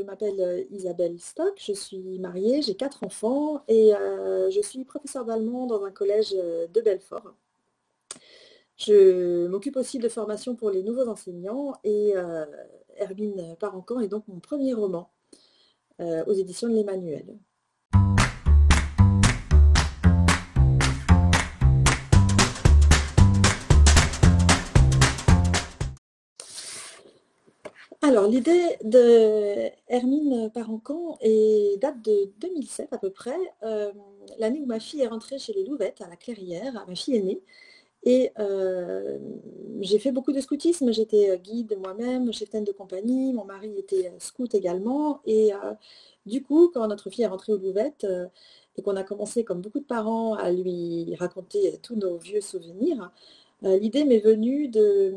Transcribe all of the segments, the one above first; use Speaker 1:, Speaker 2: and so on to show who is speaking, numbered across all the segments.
Speaker 1: m'appelle Isabelle Stock, je suis mariée, j'ai 4 enfants et je suis professeure d'allemand dans un collège de Belfort. Je m'occupe aussi de formation pour les nouveaux enseignants et Hermine Parencan est donc mon premier roman aux éditions de l'Emmanuel. Alors, l'idée de Hermine Parencan date de 2007 à peu près, l'année où ma fille est rentrée chez les Louvettes à la Clairière, ma fille aînée. Et j'ai fait beaucoup de scoutisme, j'étais guide moi-même, cheftaine de compagnie, mon mari était scout également. Et du coup, quand notre fille est rentrée aux Louvettes et qu'on a commencé, comme beaucoup de parents, à lui raconter tous nos vieux souvenirs, l'idée m'est venue de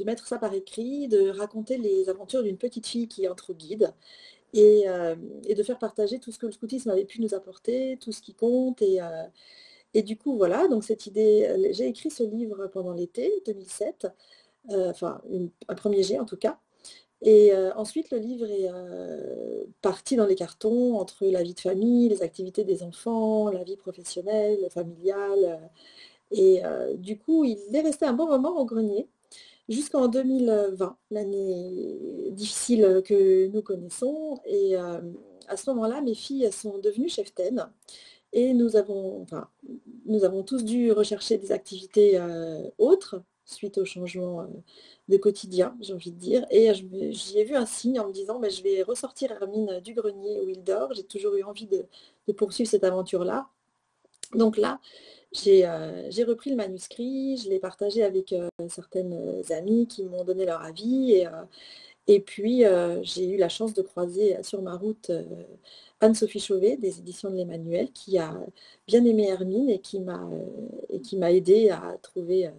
Speaker 1: mettre ça par écrit, de raconter les aventures d'une petite fille qui entre au guide et de faire partager tout ce que le scoutisme avait pu nous apporter, tout ce qui compte. Et du coup, voilà, donc cette idée, j'ai écrit ce livre pendant l'été 2007, enfin un premier jet en tout cas. Et ensuite, le livre est parti dans les cartons entre la vie de famille, les activités des enfants, la vie professionnelle, familiale. Et du coup, il est resté un bon moment au grenier jusqu'en 2020, l'année difficile que nous connaissons. Et à ce moment-là, mes filles sont devenues cheftaines. Et nous avons tous dû rechercher des activités autres suite au changement de quotidien, j'ai envie de dire. Et j'y ai vu un signe en me disant, je vais ressortir Hermine du grenier où il dort. J'ai toujours eu envie de poursuivre cette aventure-là. Donc là, j'ai repris le manuscrit, je l'ai partagé avec certaines amies qui m'ont donné leur avis. Et puis, j'ai eu la chance de croiser sur ma route Anne-Sophie Chauvet des éditions de l'Emmanuel qui a bien aimé Hermine et qui m'a aidé à trouver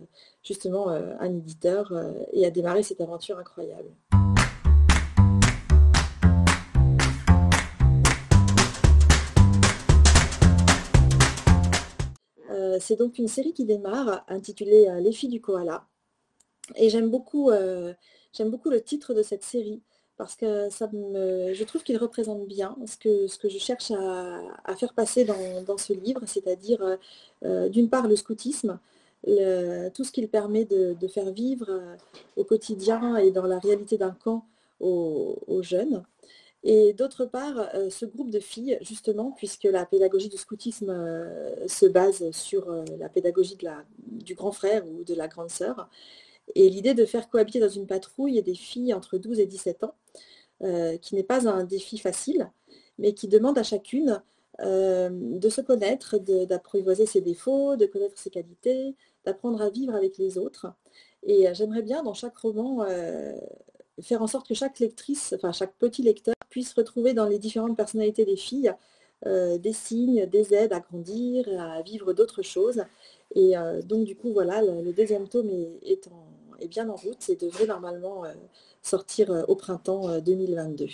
Speaker 1: justement un éditeur et à démarrer cette aventure incroyable. C'est donc une série qui démarre intitulée Les filles du koala. Et j'aime beaucoup le titre de cette série parce que je trouve qu'il représente bien ce que je cherche à faire passer dans ce livre, c'est-à-dire d'une part le scoutisme, tout ce qu'il permet de faire vivre au quotidien et dans la réalité d'un camp aux jeunes. Et d'autre part, ce groupe de filles, justement, puisque la pédagogie du scoutisme se base sur la pédagogie du grand frère ou de la grande sœur, et l'idée de faire cohabiter dans une patrouille des filles entre 12 et 17 ans, qui n'est pas un défi facile, mais qui demande à chacune de se connaître, d'apprivoiser ses défauts, de connaître ses qualités, d'apprendre à vivre avec les autres. Et j'aimerais bien, dans chaque roman, faire en sorte que chaque lectrice, enfin chaque petit lecteur, puisse retrouver dans les différentes personnalités des filles des signes, des aides à grandir, à vivre d'autres choses. Et donc du coup, voilà, le deuxième tome est bien en route et devrait normalement sortir au printemps 2022.